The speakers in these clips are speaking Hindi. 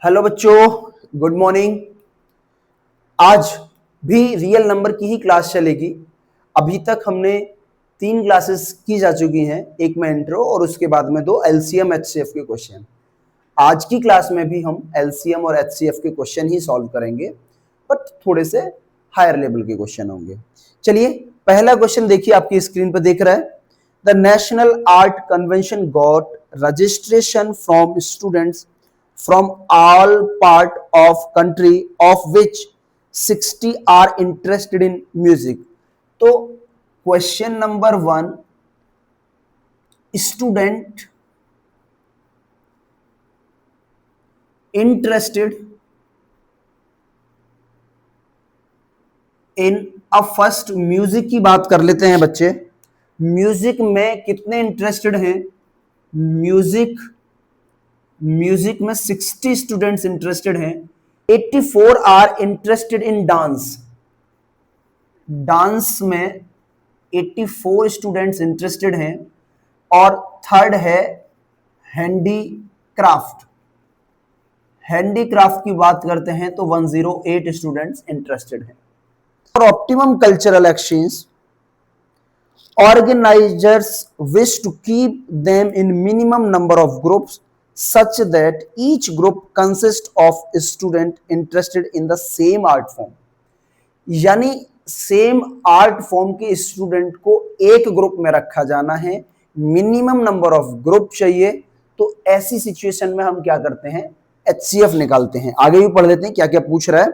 हेलो बच्चों, गुड मॉर्निंग। आज भी रियल नंबर की ही क्लास चलेगी। अभी तक हमने 3 क्लासेस की जा चुकी हैं, एक में इंट्रो और उसके बाद में 2 एलसीएम एचसीएफ के क्वेश्चन। आज की क्लास में भी हम एलसीएम और एचसीएफ के क्वेश्चन ही सॉल्व करेंगे, बट थोड़े से हायर लेवल के क्वेश्चन होंगे। चलिए, पहला क्वेश्चन देखिए, आपकी स्क्रीन पर देख रहा है। The national art convention got registration from students from all part of country of which 60 are interested in music। तो question number 1, student interested in a first, music की बात कर लेते हैं बच्चे। म्यूजिक में कितने इंटरेस्टेड हैं? म्यूजिक में 60 स्टूडेंट्स इंटरेस्टेड हैं। 84 are interested in dance. Dance में 84 स्टूडेंट्स इंटरेस्टेड हैं। और थर्ड है हैंडीक्राफ्ट। हैंडीक्राफ्ट की बात करते हैं तो 108 स्टूडेंट्स इंटरेस्टेड हैं। For optimum cultural exchange, organizers wish to keep them in minimum number of groups such that each group consists of student interested in the same art form। यानी सेम आर्ट फॉर्म के स्टूडेंट को एक ग्रुप में रखा जाना है, मिनिमम नंबर ऑफ ग्रुप चाहिए। तो ऐसी सिचुएशन में हम क्या करते हैं? एचसीएफ निकालते हैं। आगे भी पढ़ लेते हैं क्या क्या पूछ रहा है,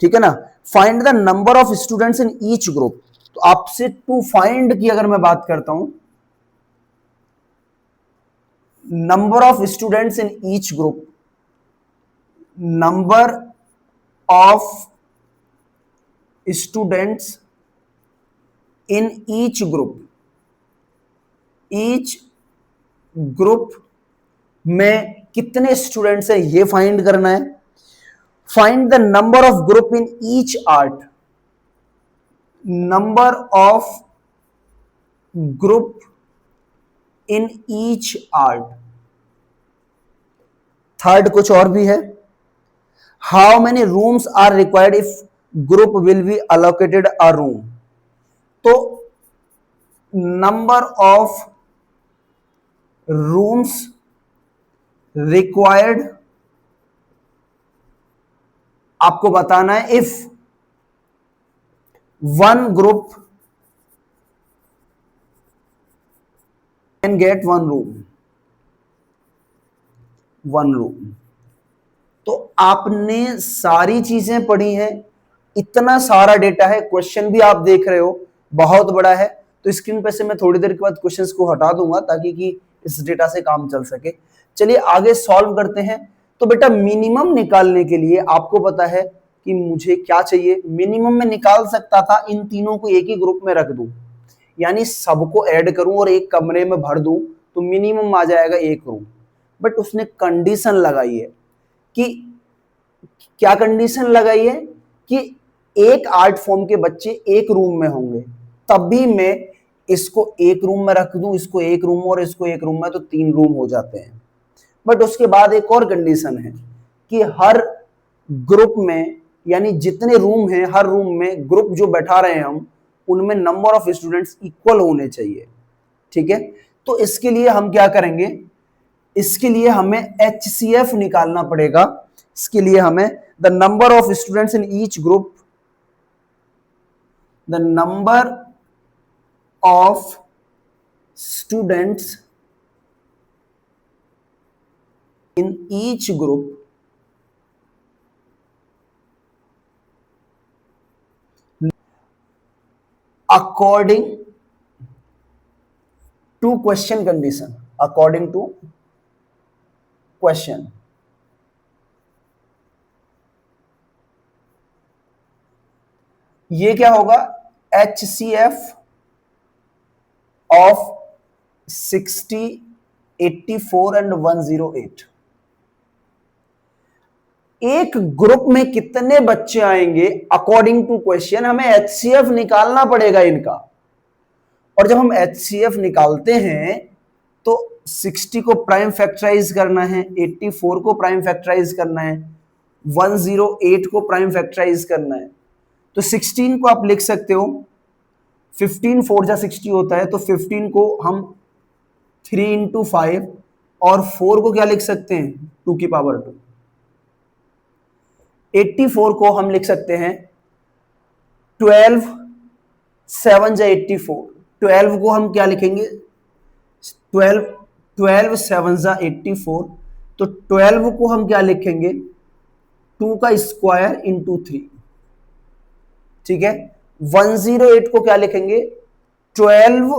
ठीक है ना। Find the number of students in each group. तो आपसे टू फाइंड की अगर मैं बात करता हूं, number of students in each group, number of students in each group में कितने स्टूडेंट्स हैं ये फाइंड करना है। Find the number of group in each art, number of group in each art. Third कुछ और भी है, how many rooms are required if group will be allocated a room. तो नंबर ऑफ रूम्स रिक्वायर्ड आपको बताना है if one group can get one room. तो आपने सारी चीजें पढ़ी हैं, इतना सारा डेटा है, क्वेश्चन भी आप देख रहे हो बहुत बड़ा है। तो स्क्रीन पर से मैं थोड़ी देर के बाद क्वेश्चंस को हटा दूंगा ताकि कि इस डेटा से काम चल सके। चलिए आगे सॉल्व करते हैं। तो बेटा मिनिमम निकालने के लिए आपको पता है कि मुझे क्या चाहिए। मिनिमम में निकाल सकता था इन तीनों को एक ही ग्रुप में रख दूं, यानी सबको ऐड करूं और एक कमरे में भर दूं, तो मिनिमम आ जाएगा एक रूम। बट उसने कंडीशन लगाई है कि, क्या कंडीशन लगाई है कि एक आर्ट फॉर्म के बच्चे एक रूम में होंगे, तब भी मैं इसको एक रूम में रख दूं, इसको एक रूम और इसको एक रूम में, तो 3 रूम हो जाते हैं। बट उसके बाद एक और कंडीशन है कि हर ग्रुप में, यानी जितने रूम हैं हर रूम में ग्रुप जो बैठा रहे हैं हम, उनमें नंबर ऑफ स्टूडेंट्स इक्वल होने चाहिए, ठीक है। तो इसके लिए हम क्या करेंगे, इसके लिए हमें एचसीएफ निकालना पड़ेगा। इसके लिए हमें the number of students in each group, the number of students in each group according to question condition, according to question। ये क्या होगा, HCF of 60, 84 and 108। एक ग्रुप में कितने बच्चे आएंगे अकॉर्डिंग टू क्वेश्चन, हमें HCF निकालना पड़ेगा इनका। और जब हम HCF निकालते हैं तो 60 को प्राइम फैक्टराइज करना है, 84 को प्राइम फैक्टराइज करना है, 108 को प्राइम फैक्टराइज करना है। तो 16 को आप लिख सकते हो, 15 4 जा 60 होता है, तो 15 को हम 3 इंटू 5 और 4 को क्या लिख सकते हैं 2 की पावर 2। 84 को हम लिख सकते हैं 12 7 जा 84। 12 को हम क्या लिखेंगे 12 7 जा 84। तो 12 को हम क्या लिखेंगे 2 का स्क्वायर इंटू 3। ठीक है। 108 को क्या लिखेंगे 12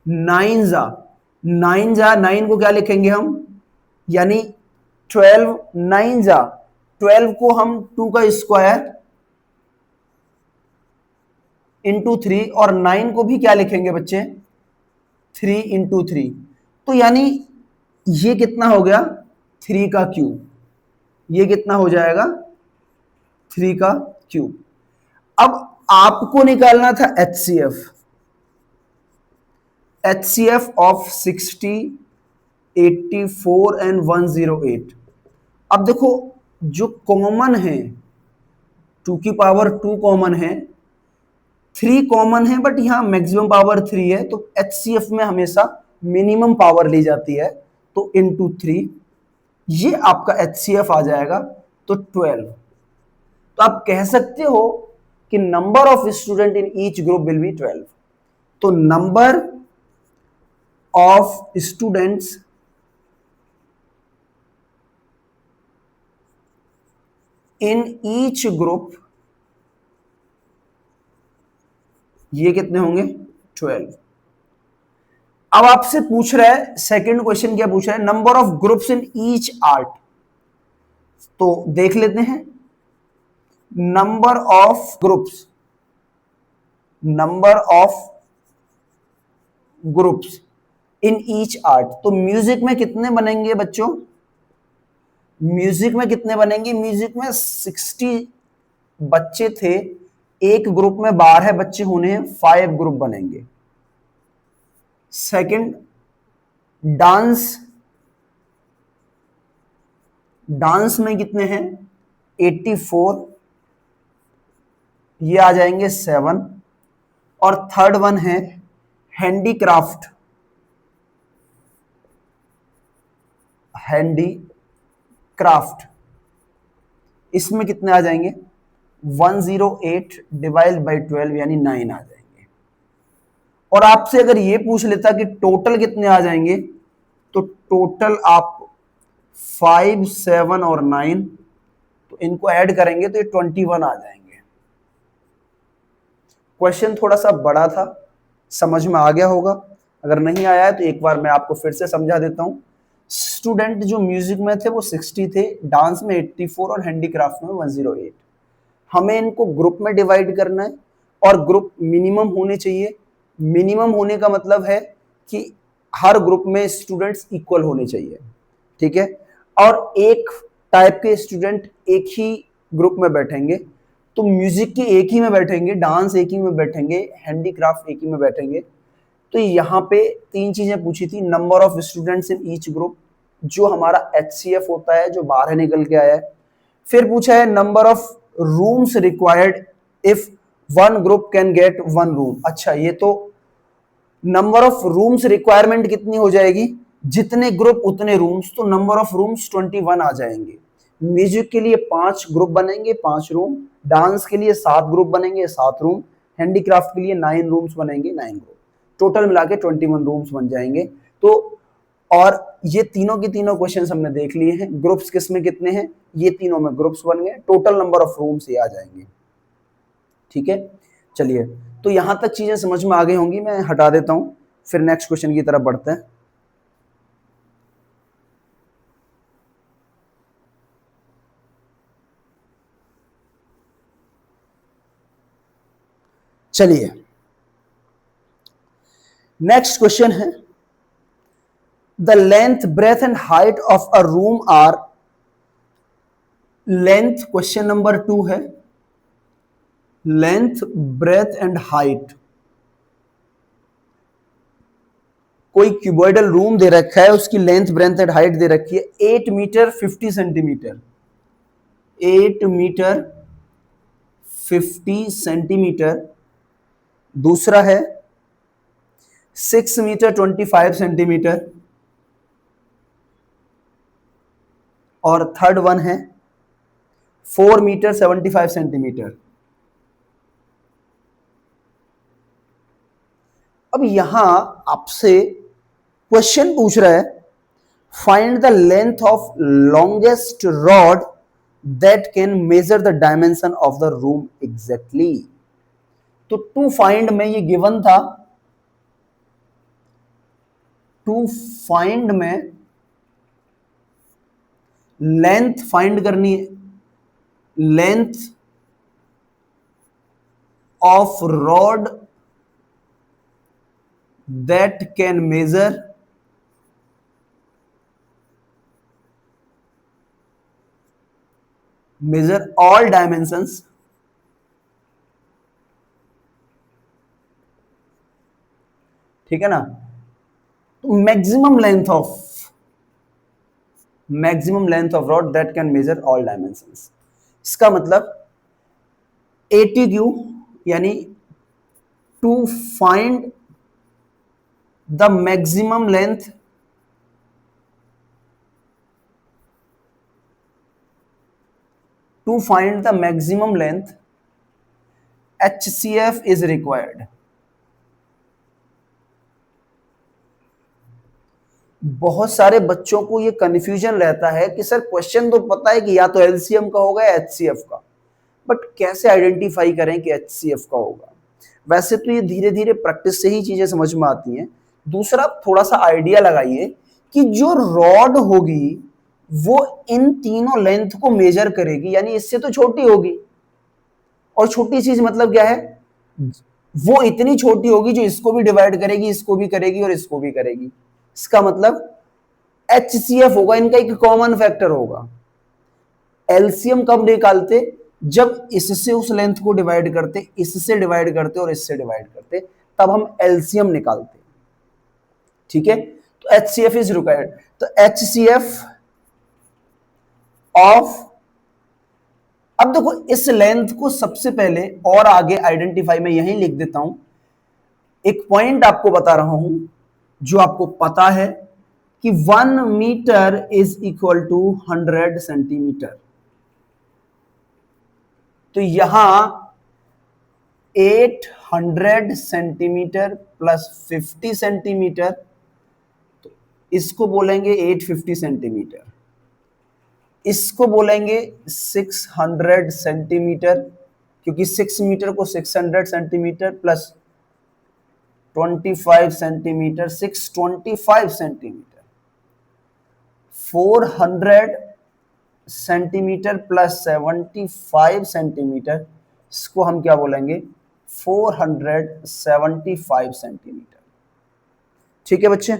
9 जा 9 को क्या लिखेंगे हम, यानी 12 9 जा 12 को हम 2 का स्क्वायर इंटू 3 और 9 को भी क्या लिखेंगे बच्चे 3 इंटू 3। तो यानी ये कितना हो गया 3 का क्यूब, ये कितना हो जाएगा 3 का क्यूब। अब आपको निकालना था HCF ऑफ 60, 84 एंड 108। अब देखो जो कॉमन है 2 की पावर 2 कॉमन है, 3 कॉमन है, बट यहां मैक्सिमम पावर 3 है, तो HCF में हमेशा मिनिमम पावर ली जाती है, तो इंटू 3 ये आपका HCF आ जाएगा, तो 12। तो आप कह सकते हो कि number of student in each group will B 12। तो number of students in each group, ये कितने होंगे 12। अब आपसे पूछ रहा है सेकंड क्वेश्चन, क्या पूछ रहा है number of groups in each art. तो देख लेते हैं number of groups in each art. तो म्यूजिक में कितने बनेंगे बच्चों, म्यूजिक में कितने बनेंगे, म्यूजिक में 60 बच्चे थे, एक ग्रुप में 12 बच्चे होने हैं, 5 ग्रुप बनेंगे। सेकंड डांस में कितने हैं 84, ये आ जाएंगे 7। और थर्ड वन है हैंडीक्राफ्ट, इसमें कितने आ जाएंगे 108 डिवाइड बाई 12 यानी 9 आ जाएंगे। और आपसे अगर ये पूछ लेता कि टोटल कितने आ जाएंगे, तो टोटल आप 5 7 और 9, तो इनको ऐड करेंगे तो ये 21 आ जाएंगे। क्वेश्चन थोड़ा सा बड़ा था, समझ में आ गया होगा, अगर नहीं आया है तो एक बार मैं आपको फिर से समझा देता हूं। स्टूडेंट जो म्यूजिक में थे वो 60 थे, डांस में 84 और हैंडीक्राफ्ट में 108। हमें इनको ग्रुप में डिवाइड करना है और ग्रुप मिनिमम होने चाहिए। मिनिमम होने का मतलब है कि हर ग्रुप में स्टूडेंट्स इक्वल होने चाहिए, ठीक है। और एक टाइप के स्टूडेंट एक ही ग्रुप में बैठेंगे, तो म्यूजिक के एक ही में बैठेंगे, डांस एक ही में बैठेंगे, हैंडीक्राफ्ट एक ही में बैठेंगे। तो यहाँ पे 3 चीजें पूछी थी, number of students in each group, जो हमारा HCF होता है जो बाहर निकल के आया है। फिर पूछा है number of rooms required if 1 group can gate 1 room. अच्छा, ये तो नंबर ऑफ रूम्स रिक्वायरमेंट कितनी हो जाएगी, जितने ग्रुप उतने रूम्स, तो नंबर ऑफ रूम्स 21 आ जाएंगे। म्यूजिक के लिए 5 ग्रुप बनेंगे, 5 रूम, डांस के लिए 7 ग्रुप बनेंगे, 7 रूम, हैंडीक्राफ्ट के लिए 9 रूम्स बनेंगे, 9 ग्रुप, टोटल मिला के 21 रूम्स बन जाएंगे। तो और ये तीनों के तीनों क्वेश्चन हमने देख लिए हैं, ग्रुप्स किसमें कितने हैं, ये तीनों में ग्रुप्स बन गए, टोटल नंबर ऑफ रूम्स ये आ जाएंगे, ठीक है। चलिए, तो यहां तक चीजें समझ में आ गई होंगी, मैं हटा देता हूं, फिर नेक्स्ट क्वेश्चन की तरफ बढ़ते हैं। चलिए, नेक्स्ट क्वेश्चन है the length breadth and height of a room are. Length question number 2 है, लेंथ ब्रेथ एंड हाइट कोई क्यूबॉइडल रूम दे रखा है, उसकी लेंथ ब्रेंथ एंड हाइट दे रखी है 8 मीटर 50 सेंटीमीटर, 8 मीटर 50 सेंटीमीटर। दूसरा है 6 मीटर 25 सेंटीमीटर, और थर्ड वन है 4 मीटर 75 सेंटीमीटर। अब यहां आपसे क्वेश्चन पूछ रहा है, find the length of longest rod that can measure the dimension of the room exactly. तो टू फाइंड में ये गिवन था, टू फाइंड में लेंथ फाइंड करनी है, length of rod that can measure all dimensions. ठीक है ना। तो maximum length of rod that can measure all dimensions, इसका मतलब ATQ यानी to find the maximum length HCF is required। बहुत सारे बच्चों को ये कंफ्यूजन रहता है कि सर क्वेश्चन तो पता है कि या तो LCM का होगा या HCF का, बट कैसे आइडेंटिफाई करें कि HCF का होगा। वैसे तो ये धीरे धीरे प्रैक्टिस से ही चीजें समझ में आती हैं। दूसरा, थोड़ा सा आइडिया लगाइए कि जो रॉड होगी वो इन तीनों लेंथ को मेजर करेगी, यानी इससे तो छोटी होगी, और छोटी चीज मतलब क्या है, वो इतनी छोटी होगी जो इसको भी डिवाइड करेगी, इसको भी करेगी और इसको भी करेगी। इसका मतलब HCF होगा, इनका एक कॉमन फैक्टर होगा। LCM कब निकालते, जब इससे उस लेंथ को डिवाइड करते, इससे डिवाइड करते और इससे डिवाइड करते, तब हम LCM निकालते। ठीक है, तो HCF इज रिक्वायर्ड। तो HCF ऑफ, अब देखो इस लेंथ को सबसे पहले और आगे आइडेंटिफाई में यहीं लिख देता हूं। एक पॉइंट आपको बता रहा हूं जो आपको पता है कि 1 metre is equal to 100 centimetre. तो यहां 800 सेंटीमीटर प्लस 50 सेंटीमीटर, तो इसको बोलेंगे 850 सेंटीमीटर, इसको बोलेंगे 600 सेंटीमीटर, क्योंकि 6 मीटर को 600 centimetre plus 25 centimetre, 625 centimetre. 400 centimetre plus 75 centimetre, इसको हम क्या बोलेंगे 475 सेंटीमीटर। ठीक है बच्चे,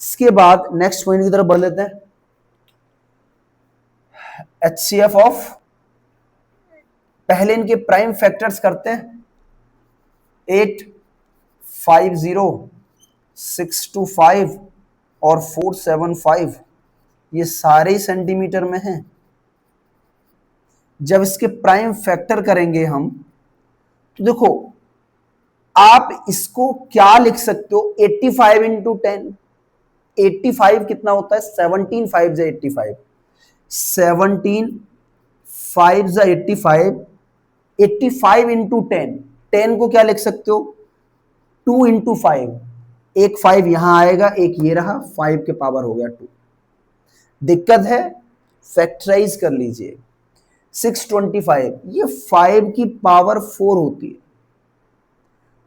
इसके बाद नेक्स्ट पॉइंट की तरफ बढ़ लेते हैं। HCF ऑफ, पहले इनके प्राइम फैक्टर्स करते हैं। 850, 625 और 475, ये सारे सेंटीमीटर में हैं। जब इसके प्राइम फैक्टर करेंगे हम, तो देखो आप इसको क्या लिख सकते हो, 85 इंटू 10। 85 कितना होता है, 17 5 जा 85, 17 5 जा 85, 85 इंटू 10। 10 को क्या लिख सकते हो, 2 इंटू 5, एक 5 यहां आएगा, एक ये रहा, 5 के पावर हो गया 2। दिक्कत है, फैक्टराइज कर लीजिए। 625, ये 5 की पावर 4 होती है।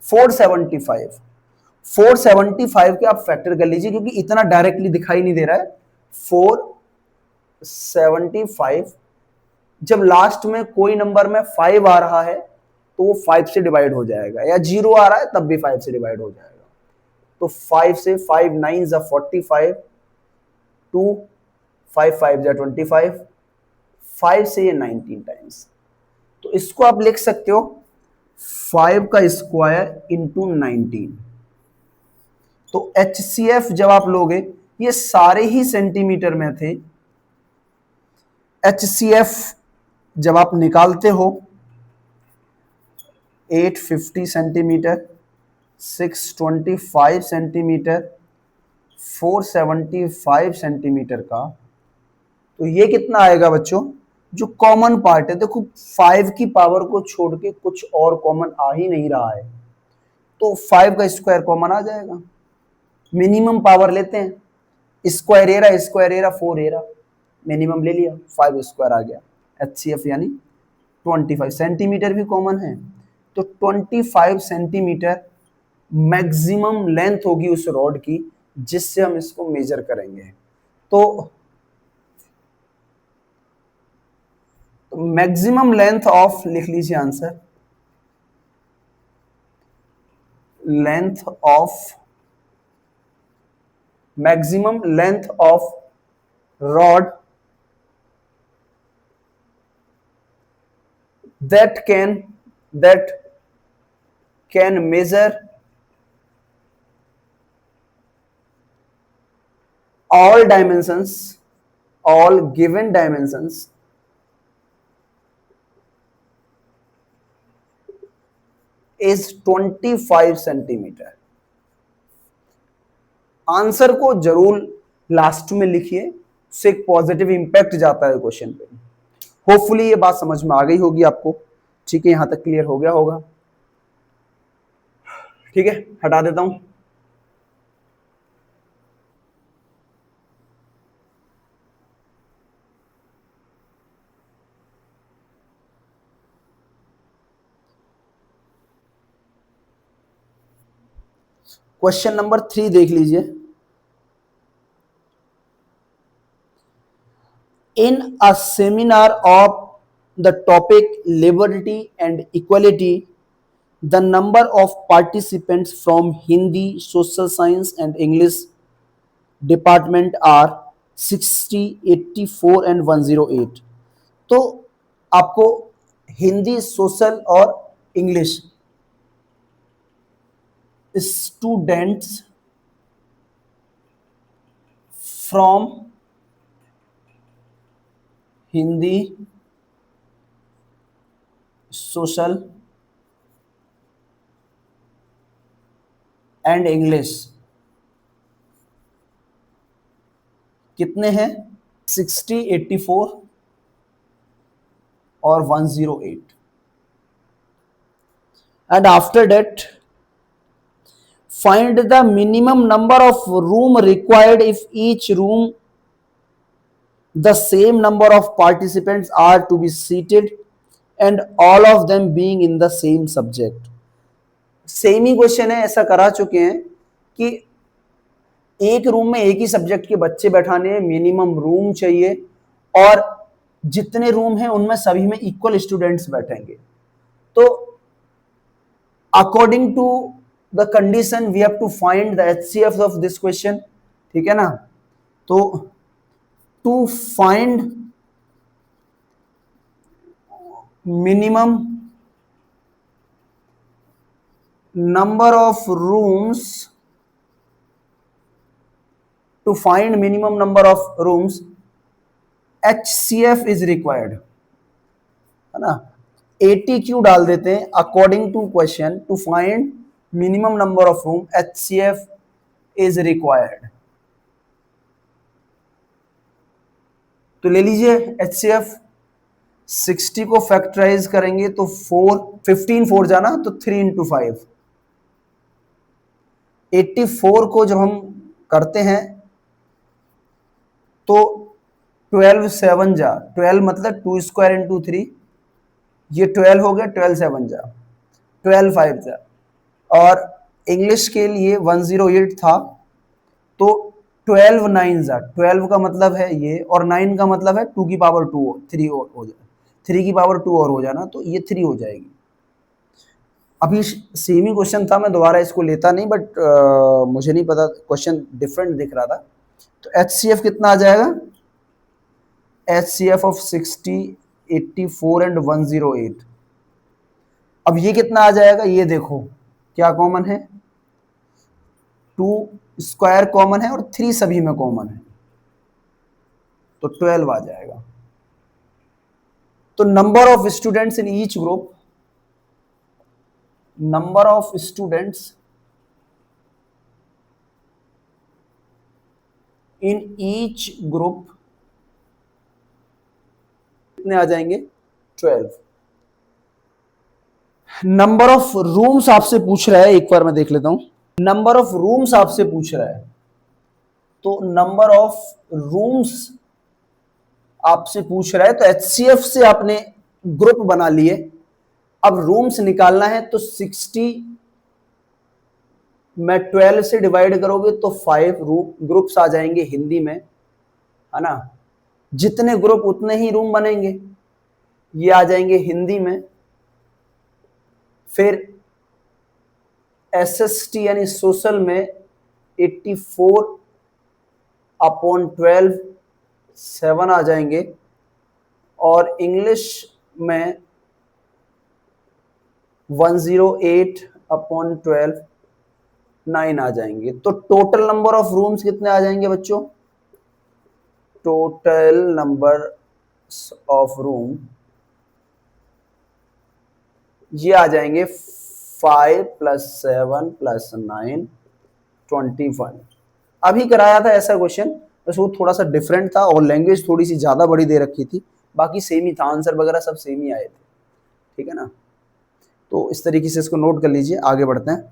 475 के आप फैक्टर कर लीजिए, क्योंकि इतना डायरेक्टली दिखाई नहीं दे रहा है। 475, जब लास्ट में कोई नंबर में 5 आ रहा है तो वो 5 से डिवाइड हो जाएगा, या 0 आ रहा है तब भी 5 से डिवाइड हो जाएगा। तो 5 से 5 9 जा 45, 2 5 5 जा 25, 5 से ये 19 टाइम्स। तो इसको आप लिख सकते हो 5 का स्क्वायर इंटू 19। तो HCF जब आप लोगे, ये सारे ही सेंटीमीटर में थे। HCF जब आप निकालते हो 850 सेंटीमीटर, 625 सेंटीमीटर, 475 सेंटीमीटर का, तो ये कितना आएगा बच्चों? जो कॉमन पार्ट है, देखो 5 की पावर को छोड़ के कुछ और कॉमन आ ही नहीं रहा है, तो 5 का स्क्वायर कॉमन आ जाएगा। मिनिमम पावर लेते हैं, स्क्वायर एरा 4 एरा, मिनिमम ले लिया, 5 स्क्वायर आ गया। HCF यानी 25 सेंटीमीटर भी कॉमन है, तो 25 सेंटीमीटर मैक्सिमम लेंथ होगी उस रॉड की जिससे हम इसको मेजर करेंगे। तो मैक्सिमम लेंथ ऑफ, लिख लीजिए answer, length of, maximum length of rod that can measure all dimensions, all given dimensions is 25 centimetre. Answer को जरूर लास्ट में लिखिए, उससे एक पॉजिटिव इंपैक्ट जाता है क्वेश्चन पे। होपफुली ये बात समझ में आ गई होगी आपको। ठीक है, यहां तक क्लियर हो गया होगा। ठीक है, हटा देता हूं। क्वेश्चन नंबर 3 देख लीजिए। In a seminar of the topic liberty and equality, the number of participants from Hindi, social science and English department are 60, 84 and 108। तो आपको हिंदी, सोशल और English students from Hindi, social and English कितने हैं? 60, 84 और 108। And after that find the minimum number of room required if each room the same number of participants are to be seated and all of them being in the same subject। Same he question है, ऐसा करा चुके हैं कि एक रूम में एक ही सब्जेक्ट के बच्चे बैठाने, मिनिमम रूम चाहिए और जितने रूम हैं उनमें सभी में इक्वल स्टूडेंट्स बैठेंगे। तो according to the condition we have to find the HCF of this question। ठीक है ना? तो to find minimum number of rooms, to find minimum number of rooms HCF is required, है ना? 80 क्यों डाल देते हैं? According to question to find minimum number of room HCF is required। तो ले लीजिए HCF। 60 को फैक्टराइज करेंगे तो 15 4 जाना तो 3 इंटू 5। 84 को जब हम करते हैं तो 12 7 जा, 12 मतलब 2 स्क्वायर इंटू 3, ये 12 हो गया, 12 7 जा, 12 5 जा। और इंग्लिश के लिए 108 था तो 12 9 जा, 12 का मतलब है ये और 9 का मतलब है 2 की पावर 2 3 और हो जाए, 3 की पावर 2 और हो जाना, तो ये 3 हो जाएगी। अभी सेम ही क्वेश्चन था, मैं दोबारा इसको लेता नहीं, बट मुझे नहीं पता, क्वेश्चन डिफरेंट दिख रहा था। तो HCF कितना आ जाएगा? HCF of 60, 84 and 108। अब ये कितना आ जाएगा? ये देखो क्या कॉमन है, 2 स्क्वायर कॉमन है और 3 सभी में कॉमन है, तो 12 आ जाएगा। तो number of students in each group, number of students in each group कितने आ जाएंगे? 12। नंबर ऑफ रूम्स आपसे पूछ रहा है, एक बार मैं देख लेता हूं। नंबर ऑफ रूम्स आपसे पूछ रहा है, तो नंबर ऑफ रूम्स आपसे पूछ रहा है, तो एचसीएफ से आपने ग्रुप बना लिए। अब रूम्स निकालना है, तो 60 में 12 से डिवाइड करोगे तो 5 रूम ग्रुप्स आ जाएंगे हिंदी में, है ना। जितने ग्रुप उतने ही रूम बनेंगे, ये आ जाएंगे हिंदी में। फिर एसएसटी यानी सोशल में 84/12 7 आ जाएंगे, और इंग्लिश में 108/12 9 आ जाएंगे। तो टोटल नंबर ऑफ रूम्स कितने आ जाएंगे बच्चों? टोटल नंबर ऑफ रूम ये आ जाएंगे 5 + 7 + 9 21। अभी कराया था ऐसा क्वेश्चन, बस वो थोड़ा सा डिफरेंट था और लैंग्वेज थोड़ी सी ज्यादा बड़ी दे रखी थी, बाकी सेम ही था, आंसर वगैरह सब सेम ही आए थे, ठीक है ना। तो इस तरीके से इसको नोट कर लीजिए, आगे बढ़ते हैं।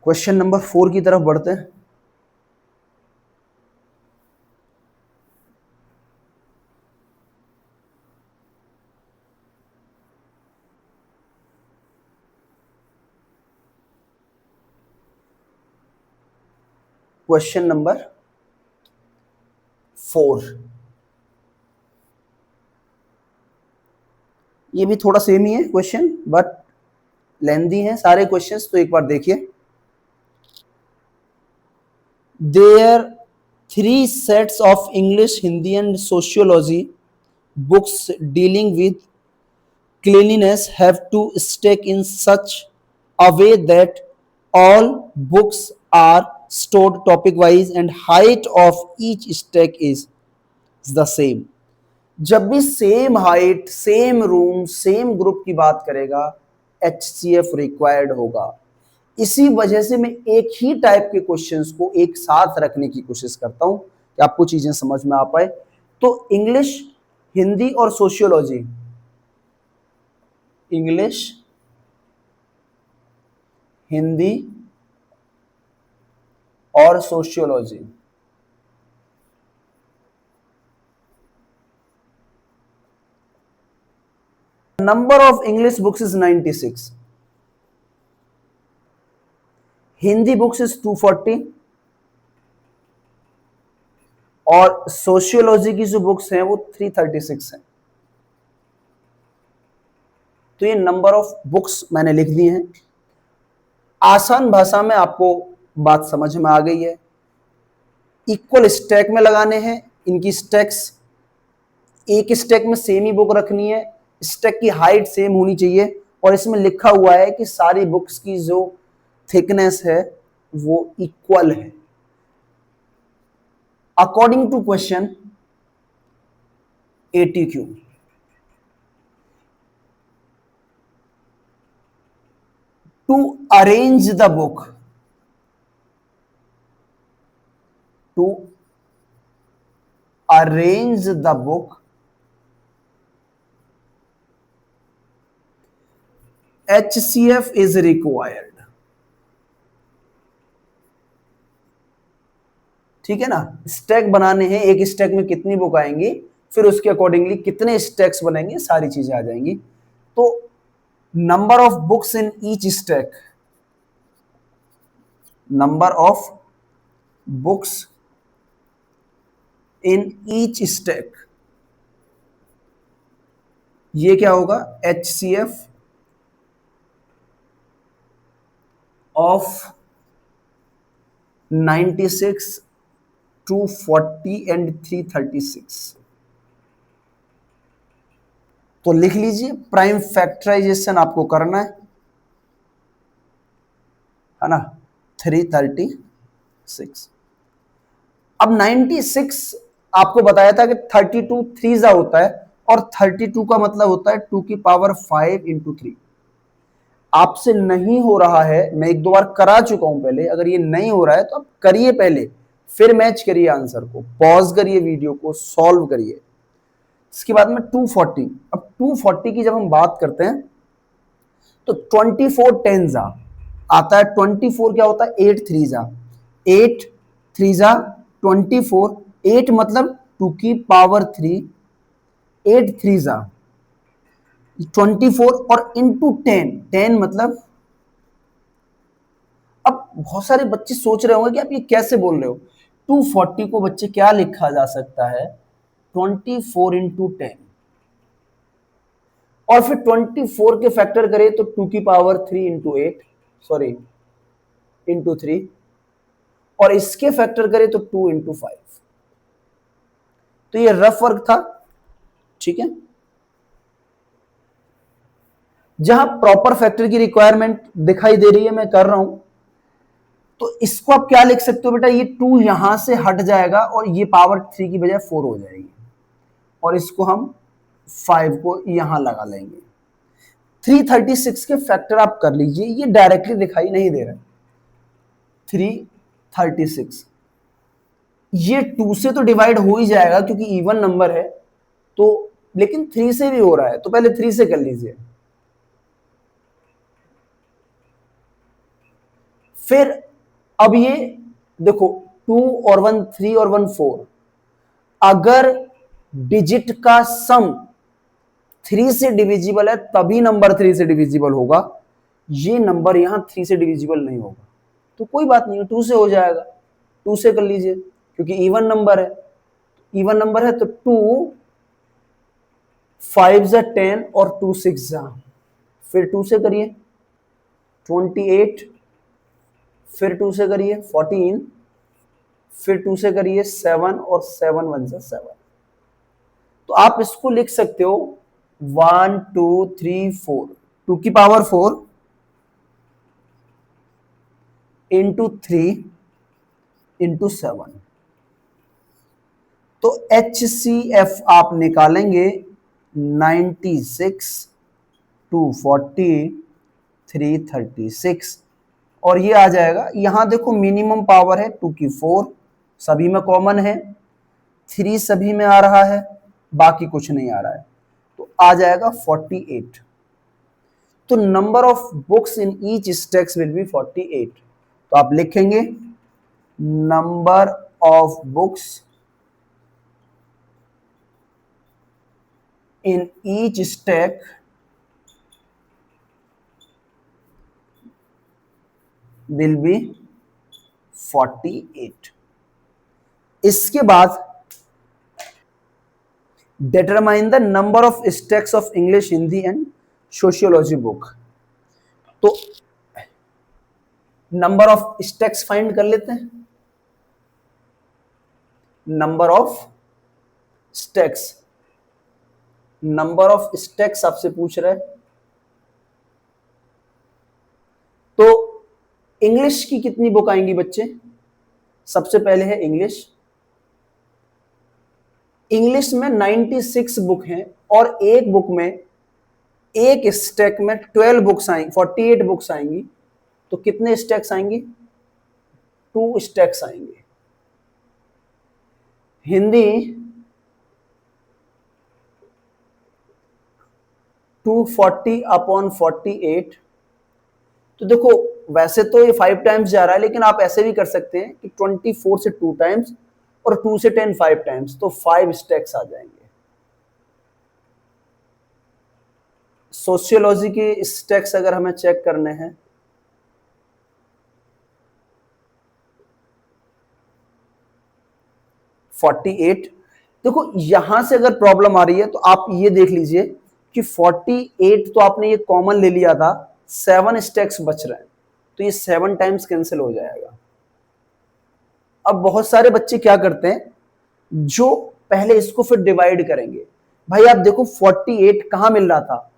क्वेश्चन नंबर 4 की तरफ बढ़ते हैं। क्वेश्चन नंबर 4, ये भी थोड़ा सेम ही है क्वेश्चन, बट लेंदी है सारे क्वेश्चंस, तो एक बार देखिए। There 3 sets of English, Hindi and sociology books dealing with cleanliness have to stack in such a way that all books are stored topic wise and height of each stack is the same। जब भी same height, same room, same group की बात करेगा, एचसीएफ रिक्वायर्ड होगा। इसी वजह से मैं एक ही टाइप के क्वेश्चंस को एक साथ रखने की कोशिश करता हूं कि आपको चीजें समझ में आ पाए। तो इंग्लिश, हिंदी और सोशियोलॉजी, इंग्लिश, हिंदी और sociology, number of English books is 96, Hindi books is 240, और सोशियोलॉजी की जो बुक्स हैं वो 336 हैं। तो ये नंबर ऑफ बुक्स मैंने लिख दी हैं। आसान भाषा में आपको बात समझ में आ गई है। इक्वल स्टैक में लगाने हैं इनकी स्टैक्स, एक स्टैक में सेम ही बुक रखनी है, स्टैक की हाइट सेम होनी चाहिए, और इसमें लिखा हुआ है कि सारी बुक्स की जो थिकनेस है वो इक्वल है। According to question ATQ, to arrange the book, to arrange the book, HCF is required। ठीक है ना, स्टैक बनाने हैं, एक स्टैक में कितनी बुक आएंगी, फिर उसके अकॉर्डिंगली कितने स्टैक्स बनेंगे, सारी चीजें आ जाएंगी। तो number of books in each stack, number of books in each stack, ये क्या होगा? HCF of 96, 240 and 336। तो लिख लीजिए, प्राइम फैक्टराइजेशन आपको करना है ना, 336। अब 96 आपको बताया था कि 32 थ्रीजा होता है, और 32 का मतलब होता है 2 की पावर 5 इंटू 3। आपसे नहीं हो रहा है, मैं एक दो बार करा चुका हूं पहले, अगर ये नहीं हो रहा है तो आप करिए पहले, फिर मैच करिए आंसर को, पॉज करिए वीडियो को, सॉल्व करिए। इसके बाद में 240। अब 240 की जब हम बात करते हैं तो 24 टेंजा आता है, 24 क्या होता है, 8 थ्रीजा, 8 थ्रीजा 24, 8 मतलब 2 की पावर 3, 8 थ्रीजा 24 और इंटू 10, 10 मतलब, अब बहुत सारे बच्चे सोच रहे होंगे कि आप ये कैसे बोल रहे हो, 240 को बच्चे क्या लिखा जा सकता है, 24 इंटू 10, और फिर 24 के फैक्टर करें तो 2 की पावर 3 इंटू 8, सॉरी इंटू 3, और इसके फैक्टर करें तो 2 इंटू 5। तो ये रफ वर्क था, ठीक है। जहां प्रॉपर फैक्टर की रिक्वायरमेंट दिखाई दे रही है, मैं कर रहा हूं, तो इसको आप क्या लिख सकते हो बेटा, ये 2 यहां से हट जाएगा और ये पावर 3 की बजाय 4 हो जाएगी, और इसको हम 5 को यहां लगा लेंगे। 336 के फैक्टर आप कर लीजिए, ये डायरेक्टली दिखाई नहीं दे रहा। 336 ये 2 से तो डिवाइड हो ही जाएगा क्योंकि इवन नंबर है, तो लेकिन 3 से भी हो रहा है, तो पहले 3 से कर लीजिए। फिर अब ये देखो, 2 और 1 3 और 1 4, अगर डिजिट का सम 3 से डिविजिबल है तभी नंबर 3 से डिविजिबल होगा, ये नंबर यहां 3 से डिविजिबल नहीं होगा, तो कोई बात नहीं, 2 से हो जाएगा, 2 से कर लीजिए क्योंकि इवन नंबर है, इवन नंबर है तो 2 5 जा 10 और 2 6 जा, फिर 2 से करिए 28, फिर 2 से करिए 14, फिर 2 से करिए 7 और 7 1 जा 7। तो आप इसको लिख सकते हो 1 2 3 4, 2 की पावर 4 इंटू 3 इंटू 7। तो HCF आप निकालेंगे 96 240 336, और ये आ जाएगा, यहां देखो मिनिमम पावर है 2 की 4, सभी में कॉमन है, 3 सभी में आ रहा है, बाकी कुछ नहीं आ रहा है, तो आ जाएगा 48। तो number of books in each stacks will be 48। तो आप लिखेंगे number of books in each stack will be 48। इसके बाद determine the number of stacks of English, Hindi and sociology book। तो नंबर ऑफ स्टैक्स फाइंड कर लेते हैं, number of stacks, number of stacks आपसे पूछ रहे हैं, तो इंग्लिश की कितनी बुक आएंगी बच्चे, सबसे पहले है इंग्लिश, इंग्लिश में 96 बुक हैं, और एक बुक में, एक स्टैक में 12 बुक्स आएंगी, 48 बुक्स आएंगी, तो कितने स्टैक्स आएंगी, 2 स्टैक्स आएंगे। हिंदी 240 अपॉन 48, तो देखो वैसे तो ये 5 टाइम्स जा रहा है, लेकिन आप ऐसे भी कर सकते हैं कि 24 से 2 टाइम्स और 2 से 10 5 टाइम्स, तो 5 स्टैक्स आ जाएंगे। सोशियोलॉजी के स्टैक्स अगर हमें चेक करने हैं, देखो यहां से अगर प्रॉब्लम आ रही है तो आप ये देख लीजिए कि 48 तो आपने ये कॉमन ले लिया था, 7 स्टैक्स बच रहे हैं, तो ये 7 टाइम्स कैंसिल हो जाएगा। अब बहुत सारे बच्चे क्या करते हैं, जो पहले इसको फिर डिवाइड करेंगे, भाई आप देखो 48 कहां मिल रहा था,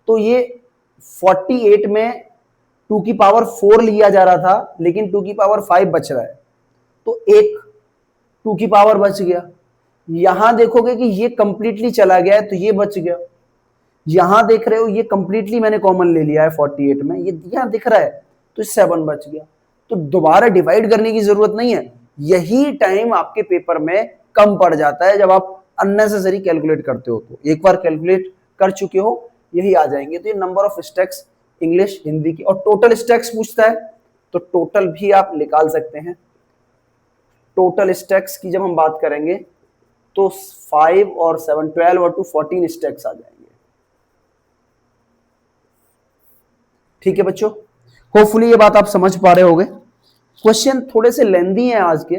तो ये 48 में 2 की पावर 4 लिया जा रहा था, लेकिन 2 की पावर 5 बच रहा है, तो एक 2 की पावर बच गया। यहां देखोगे कि ये कंप्लीटली चला गया है, तो ये बच गया। यहां देख रहे हो ये कंप्लीटली मैंने कॉमन ले लिया है 48 में, ये यहां दिख रहा है, तो 7 बच गया। तो दोबारा डिवाइड करने की जरूरत नहीं है। यही टाइम आपके पेपर में कम पड़ जाता है जब आप अननेसेसरी कैलकुलेट करते हो। तो एक बार कैलकुलेट कर चुके हो यही आ जाएंगे। तो ये number of stacks English Hindi की, और टोटल स्टैक्स पूछता है तो टोटल भी आप निकाल सकते हैं। टोटल स्टैक्स की जब हम बात करेंगे तो 5 और 7 12 और 2 14 स्टैक्स आ जाएंगे। ठीक है बच्चों, होपफुली ये बात आप समझ पा रहे होंगे। क्वेश्चन थोड़े से लेंदी हैं आज के,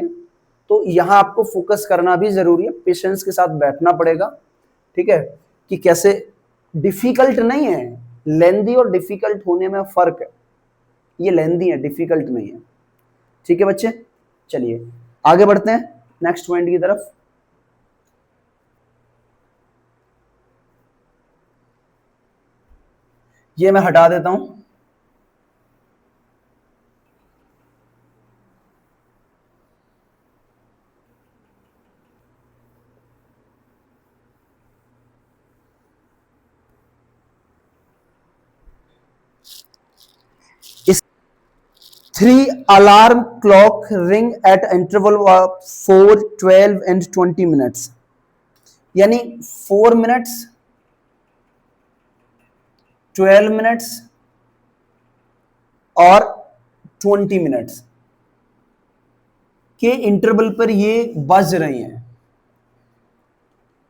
तो यहां आपको फोकस करना भी जरूरी है, पेशेंस के साथ बैठना पड़ेगा। ठीक है, कि कैसे डिफिकल्ट नहीं है, लेंदी और डिफिकल्ट होने में फर्क है। ये लेंदी है, डिफिकल्ट नहीं है। ठीक है बच्चे, चलिए आगे बढ़ते हैं नेक्स्ट पॉइंट की तरफ। ये मैं हटा देता हूं। Three alarm clock ring at interval of 4, 12 and 20 minutes, यानी 4 मिनट्स, 12 मिनट्स और 20 मिनट्स के इंटरवल पर ये बज रही हैं।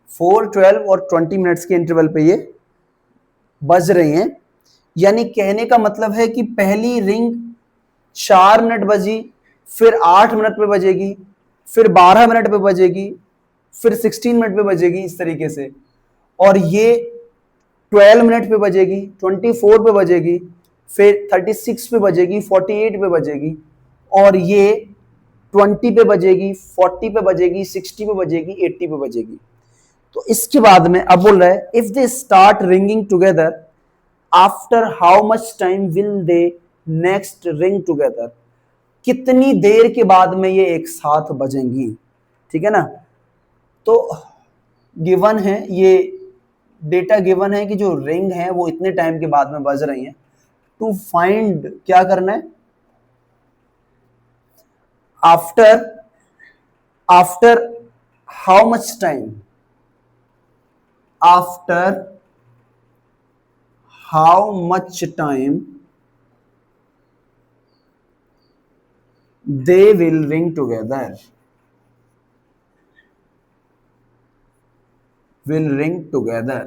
4, 12 और 20 मिनट्स के इंटरवल पे ये बज रही हैं। यानी कहने का मतलब है कि पहली रिंग 4 मिनट बजी, फिर 8 मिनट पे बजेगी, फिर 12 मिनट पे बजेगी, फिर 16 मिनट पे बजेगी, इस तरीके से। और ये 12 मिनट पे बजेगी, 24 पे बजेगी, फिर 36 पे बजेगी, 48 पे बजेगी, और ये 20 पे बजेगी, 40 पे बजेगी, 60 पे बजेगी, 80 पे बजेगी। तो इसके बाद में अब बोल रहा है if they start ringing together after how much time will they next ring together, कितनी देर के बाद में ये एक साथ बजेंगी। ठीक है ना, तो गिवन है, ये डेटा गिवन है कि जो रिंग है वो इतने टाइम के बाद में बज रही है। टू फाइंड क्या करना है, after after how much time, after how much time they will ring together, will ring together,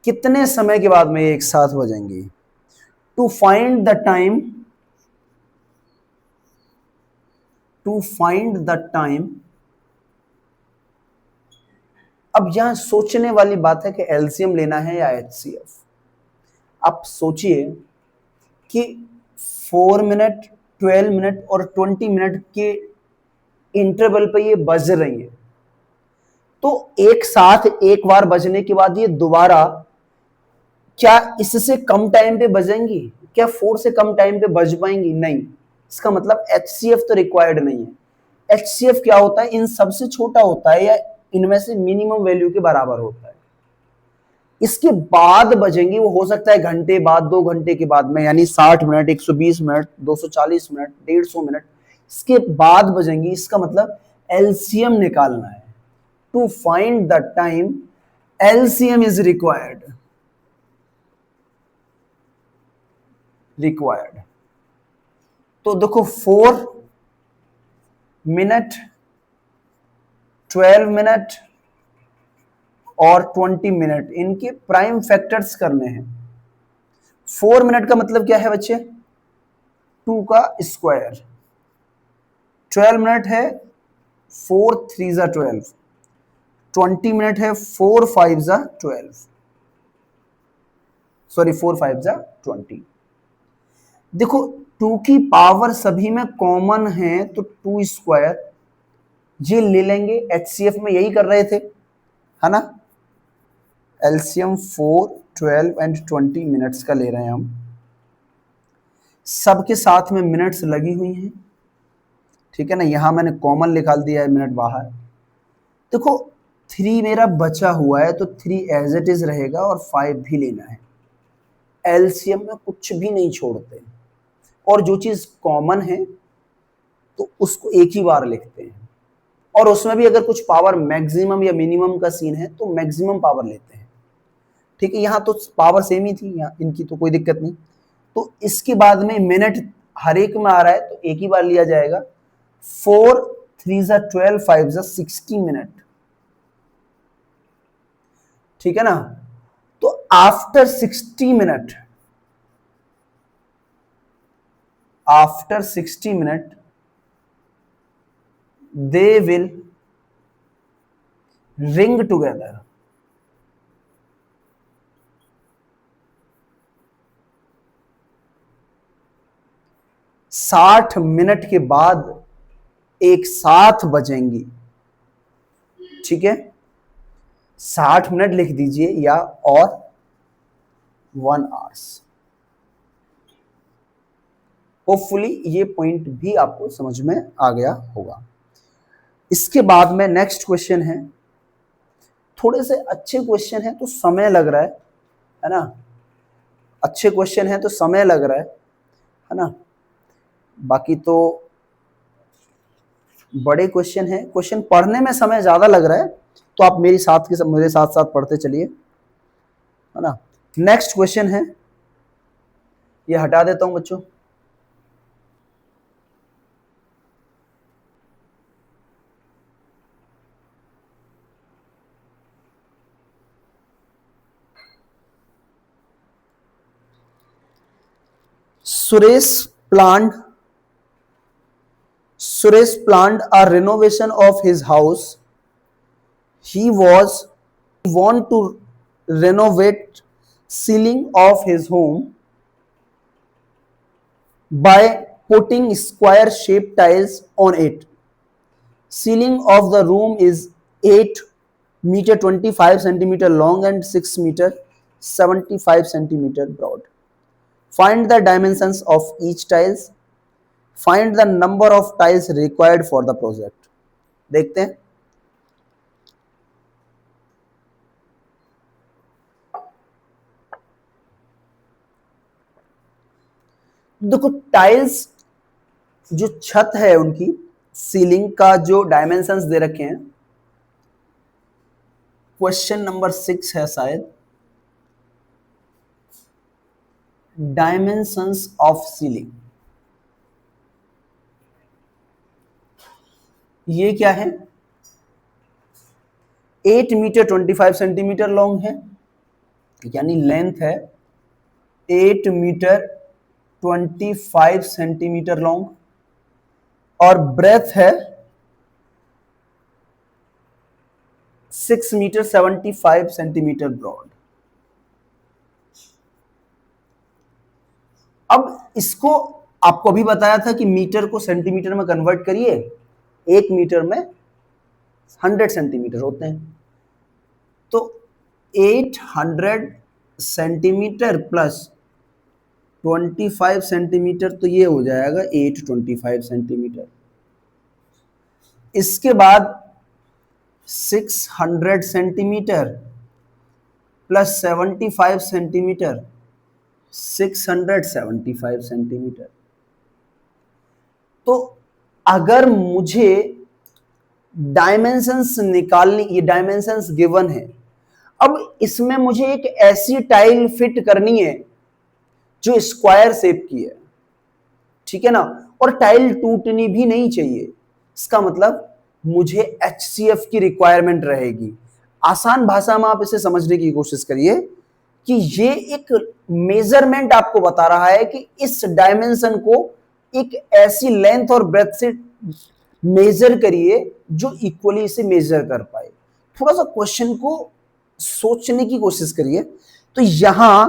कितने समय के बाद में एक साथ बजेंगी। To find the time, to find the time. अब यहां सोचने वाली बात है कि एलसीएम लेना है या एचसीएफ। आप सोचिए कि 4 मिनट, 12 मिनट और 20 मिनट के इंटरवल पे ये बज रही है, तो एक साथ एक बार बजने के बाद ये दोबारा क्या इससे कम टाइम पे बजेंगी, क्या 4 से कम टाइम पे बज पाएंगी? नहीं। इसका मतलब एचसीएफ तो रिक्वायर्ड नहीं है। एचसीएफ क्या होता है, इन सबसे छोटा होता है या इनमें से मिनिमम वैल्यू के बराबर होता है। इसके बाद बजेंगी, वो हो सकता है घंटे बाद, 2 घंटे के बाद में, यानी 60 मिनट, 120 मिनट, 240 मिनट, 150 मिनट, इसके बाद बजेंगी। इसका मतलब एलसीएम निकालना है। To find the time LCM is required. तो देखो 4 मिनट, 12 मिनट और 20 मिनट, इनके प्राइम फैक्टर्स करने हैं। 4 मिनट का मतलब क्या है बच्चे, 2 का स्क्वायर। 12 मिनट है 4 3 जा 12, 20 मिनट है 4 5 जा 12, सॉरी 4 5 जा 20। देखो 2 की पावर सभी में कॉमन है, तो 2 स्क्वायर ये ले लेंगे, एचसीएफ में यही कर रहे थे, है ना। एलसीएम 4, 12 एंड 20 मिनट्स का ले रहे हैं हम, सबके साथ में मिनट्स लगी हुई हैं, ठीक है ना। यहां मैंने कॉमन निकाल दिया है, मिनट बाहर। देखो 3 मेरा बचा हुआ है, तो 3 एज इट इज रहेगा और 5 भी लेना है। एलसीएम में कुछ भी नहीं छोड़ते, और जो चीज कॉमन है तो उसको एक ही बार लिखते हैं, और उसमें भी अगर कुछ पावर मैक्सिमम या मिनिमम का सीन है तो मैक्सिमम पावर लेते हैं, ठीक है। यहाँ तो पावर सेम ही थी, यहाँ इनकी तो कोई दिक्कत नहीं। तो इसके बाद में मिनट हर एक में आ रहा है तो एक ही बार लिया जाएगा। 4 3 12, 5 60 मिनट, ठीक है ना। तो after 60 minute, after 60 minute they will ring together, साठ मिनट के बाद एक साथ बजेंगी, ठीक है। 60 मिनट लिख दीजिए, या और 1 आवर्स। होपफुली ये पॉइंट भी आपको समझ में आ गया होगा। इसके बाद में नेक्स्ट क्वेश्चन है, थोड़े से अच्छे क्वेश्चन है तो समय लग रहा है ना। अच्छे क्वेश्चन है तो समय लग रहा है ना। बाकी तो बड़े क्वेश्चन है, क्वेश्चन पढ़ने में समय ज्यादा लग रहा है, तो आप मेरे साथ साथ पढ़ते चलिए, है ना। नेक्स्ट क्वेश्चन है, ये हटा देता हूं बच्चों। Suresh planned a renovation of his house. He want to renovate ceiling of his home by putting square shaped tiles on it. Ceiling of the room is 8 meter 25 centimeter long and 6 meter 75 centimeter broad. Find the dimensions of each tiles. Find the number of tiles required for the project. देखते हैं। देखो टाइल्स जो छत है उनकी, सीलिंग का जो डायमेंशंस दे रखे हैं, क्वेश्चन नंबर 6 है शायद, डायमेंशंस ऑफ सीलिंग। ये क्या है, 8 मीटर 25 सेंटीमीटर लॉन्ग है, यानी लेंथ है 8 मीटर 25 सेंटीमीटर लॉन्ग, और ब्रेथ है 6 मीटर 75 सेंटीमीटर ब्रॉड। अब इसको आपको भी बताया था कि मीटर को सेंटीमीटर में कन्वर्ट करिए, 1 मीटर में 100 सेंटीमीटर होते हैं, तो 800 सेंटीमीटर प्लस 25 सेंटीमीटर, तो ये हो जाएगा 825 सेंटीमीटर। इसके बाद 600 सेंटीमीटर प्लस 75 सेंटीमीटर, 675 सेंटीमीटर। तो अगर मुझे डायमेंशंस निकालनी, ये डायमेंशंस गिवन है, अब इसमें मुझे एक ऐसी टाइल फिट करनी है जो स्क्वायर शेप की है, ठीक है ना, और टाइल टूटनी भी नहीं चाहिए। इसका मतलब मुझे एचसीएफ की रिक्वायरमेंट रहेगी। आसान भाषा में आप इसे समझने की कोशिश करिए कि ये एक मेजरमेंट आपको बता रहा है कि इस डायमेंशन को एक ऐसी लेंथ और ब्रेथ से मेजर करिए जो इक्वली इसे मेजर कर पाए। थोड़ा सा क्वेश्चन को सोचने की कोशिश करिए। तो यहां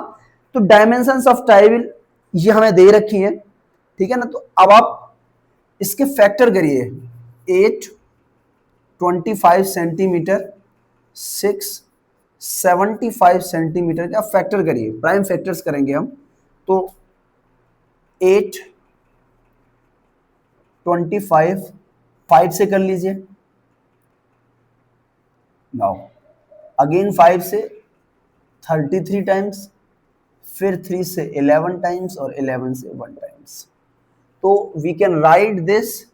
तो डायमेंशंस ऑफ टाइल ये हमें दे रखी है, ठीक है ना। तो अब आप इसके फैक्टर करिए, 8 25 सेंटीमीटर, 675 सेंटीमीटर का फैक्टर करिए, प्राइम फैक्टर्स करेंगे हम, तो 8, 25, 5 से कर लीजिए, नाउ अगेन 5 से 33 टाइम्स, फिर 3 से 11 टाइम्स और 11 से 1 टाइम्स। तो we can write this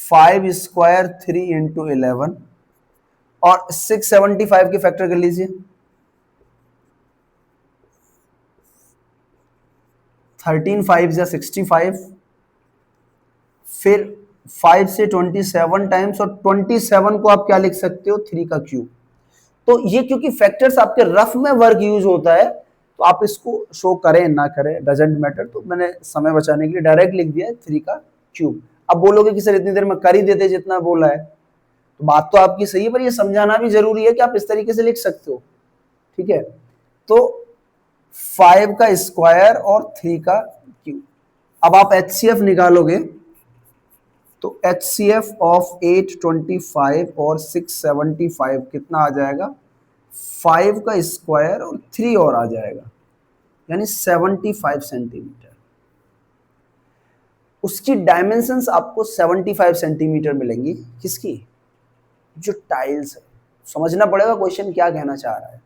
5 square 3 into 11 और 675 के फैक्टर कर लीजिए, 13 5 या 65, फिर 5 से 27 टाइम्स और 27 को आप क्या लिख सकते हो, 3 का क्यूब। तो ये क्योंकि फैक्टर्स आपके रफ में वर्क यूज होता है, तो आप इसको शो करें ना करें डजेंट मैटर, तो मैंने समय बचाने के लिए डायरेक्ट लिख दिया है 3 का क्यूब। अब बोलोगे कि सर इतनी देर में कर ही देते जितना बोला है, तो बात तो आपकी सही है, पर ये समझाना भी जरूरी है कि आप इस तरीके से लिख सकते हो, ठीक है। तो 5 का स्क्वायर और 3 का क्यूब। अब आप HCF निकालोगे तो HCF ऑफ 825 और 675 कितना आ जाएगा, 5 का स्क्वायर और 3 और आ जाएगा, यानी 75 सेंटीमीटर। उसकी डायमेंशंस आपको 75 सेंटीमीटर मिलेंगी, किसकी, जो टाइल्स है। समझना पड़ेगा क्वेश्चन क्या कहना चाह रहा है,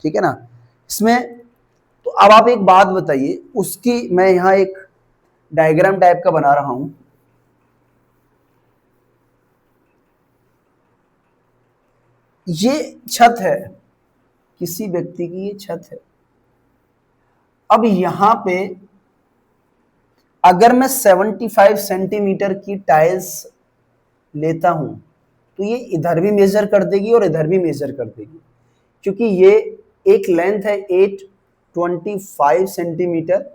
ठीक है ना इसमें। तो अब आप एक बात बताइए, उसकी मैं यहां एक डायग्राम टाइप का बना रहा हूं, ये छत है, किसी व्यक्ति की ये छत है। अब यहां पे अगर मैं 75 सेंटीमीटर की टाइल्स लेता हूं, तो ये इधर भी मेजर कर देगी और इधर भी मेजर कर देगी, क्योंकि ये एक लेंथ है 825 सेंटीमीटर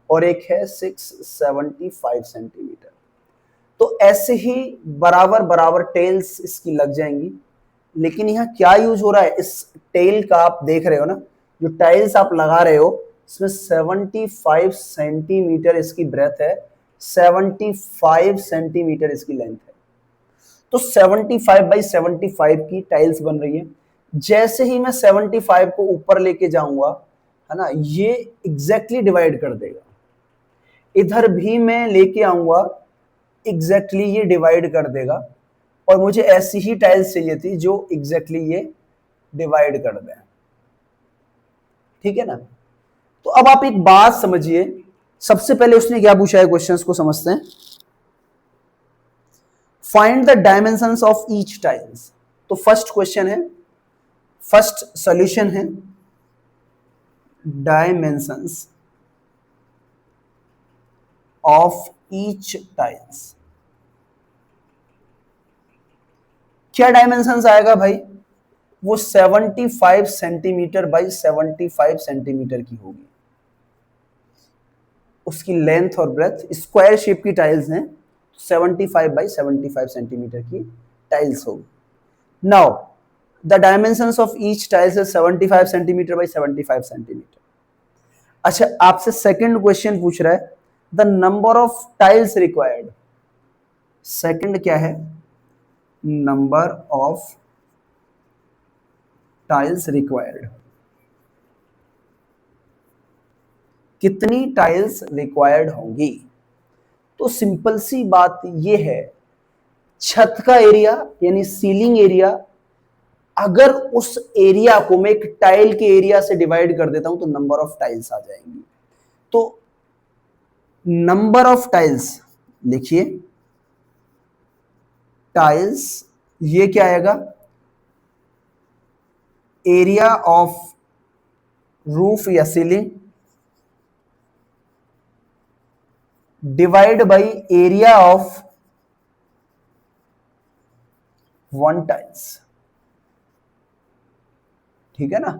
और एक है 675 सेंटीमीटर। तो ऐसे ही बराबर बराबर टेल्स इसकी लग जाएंगी। लेकिन यहाँ क्या यूज हो रहा है, इस टेल का आप देख रहे हो ना, जो टाइल्स आप लगा रहे हो इसमें 75 सेंटीमीटर इसकी ब्रेथ है, 75 सेंटीमीटर इसकी लेंथ है। तो 75 बाई 75 की टाइल्स बन रही है। जैसे ही मैं 75 को ऊपर लेके जाऊंगा, है ना, ये एग्जैक्टली डिवाइड कर देगा। इधर भी मैं लेके आऊंगा, एग्जैक्टली ये डिवाइड कर देगा। और मुझे ऐसी ही टाइल्स चाहिए थी जो एग्जैक्टली ये डिवाइड कर दें, ठीक है ना। तो अब आप एक बात समझिए, सबसे पहले उसने क्या पूछा है, क्वेश्चंस को समझते हैं। Find the dimensions of each tiles. तो फर्स्ट क्वेश्चन है, फर्स्ट सॉल्यूशन है डायमेंशंस ऑफ ईच टाइल्स। क्या डायमेंशंस आएगा भाई, वो 75 सेंटीमीटर बाई 75 सेंटीमीटर की होगी, उसकी लेंथ और ब्रेथ। स्क्वायर शेप की टाइल्स हैं, 75 बाई 75 सेंटीमीटर की टाइल्स होगी। Now the dimensions of each tiles है 75 सेंटीमीटर बाई 75 सेंटीमीटर। अच्छा, आपसे सेकंड क्वेश्चन पूछ रहा है the number of tiles required. Second क्या है, नंबर ऑफ टाइल्स रिक्वायर्ड, कितनी टाइल्स रिक्वायर्ड होंगी। तो सिंपल सी बात ये है, छत का एरिया यानी सीलिंग एरिया, अगर उस एरिया को मैं एक टाइल के एरिया से डिवाइड कर देता हूं तो नंबर ऑफ टाइल्स आ जाएंगी। तो नंबर ऑफ टाइल्स लिखिए, टाइल्स ये क्या आएगा, एरिया ऑफ रूफ या ceiling divide by area of one tiles, ठीक है ना।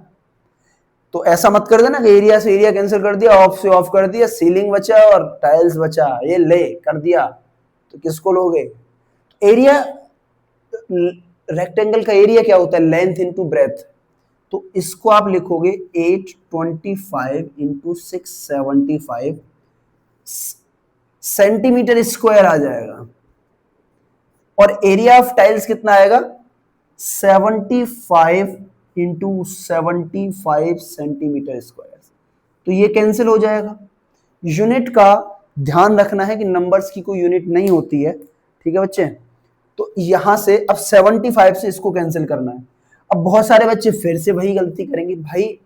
तो ऐसा मत कर देना कि एरिया से एरिया कैंसिल कर दिया, ऑफ से ऑफ कर दिया, सीलिंग बचा और टाइल्स बचा, ये ले कर दिया, तो किसको लोगे। एरिया, रेक्टेंगल का एरिया क्या होता है, लेंथ इनटू ब्रेथ। तो इसको आप लिखोगे 825 इंटू 675 सेंटीमीटर स्क्वायर आ जाएगा। और एरिया ऑफ टाइल्स कितना आएगा 75 इंटू 75 सेंटीमीटर स्क्वायर। तो ये कैंसिल हो जाएगा। यूनिट का ध्यान रखना है कि नंबर्स की कोई यूनिट नहीं होती है, ठीक है बच्चे। तो यहां से अब 75 से इसको कैंसिल करना है। अब बहुत सारे बच्चे फिर से वही गलती करेंगे, भाई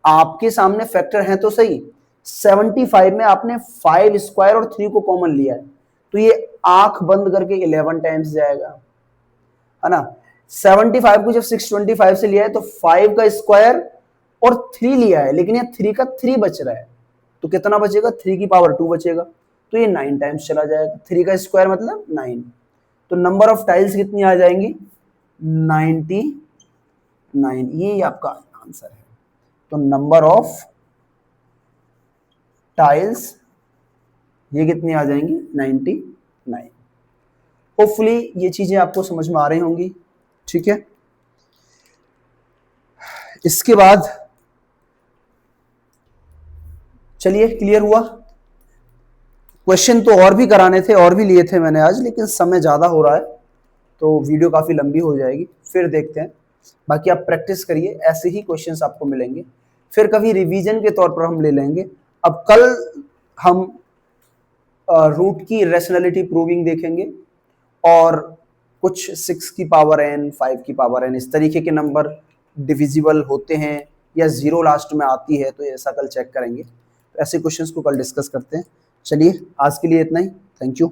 आपके सामने फैक्टर है तो सही, 75 में आपने 5 स्क्वायर और 3 को कॉमन लिया है, तो ये आंख बंद करके 11 टाइम्स जाएगा, है ना। 75 को जब 625 से लिया है तो 5 का स्क्वायर और 3 लिया है, लेकिन ये 3 का 3 बच रहा है, तो कितना बचेगा 3 की पावर 2 बचेगा, तो ये 9 टाइम्स चला जाएगा। 3 का स्क्वायर मतलब 9, तो नंबर ऑफ टाइल्स कितनी आ जाएंगी 99, ये आपका आंसर है। तो नंबर ऑफ टाइल्स ये कितनी आ जाएंगी 99। होपफुली ये चीजें आपको समझ में आ रही होंगी, ठीक है। इसके बाद चलिए क्लियर हुआ। क्वेश्चन तो और भी कराने थे, और भी लिए थे मैंने आज, लेकिन समय ज्यादा हो रहा है तो वीडियो काफी लंबी हो जाएगी, फिर देखते हैं। बाकी आप प्रैक्टिस करिए, ऐसे ही क्वेश्चंस आपको मिलेंगे, फिर कभी रिवीजन के तौर पर हम ले लेंगे। अब कल हम रूट की रैशनैलिटी प्रूविंग देखेंगे और कुछ 6 की पावर n, 5 की पावर n, इस तरीके के नंबर डिविजिबल होते हैं या 0 लास्ट में आती है, तो ऐसा कल चेक करेंगे। तो ऐसे क्वेश्चंस को कल डिस्कस करते हैं। चलिए आज के लिए इतना ही, थैंक यू।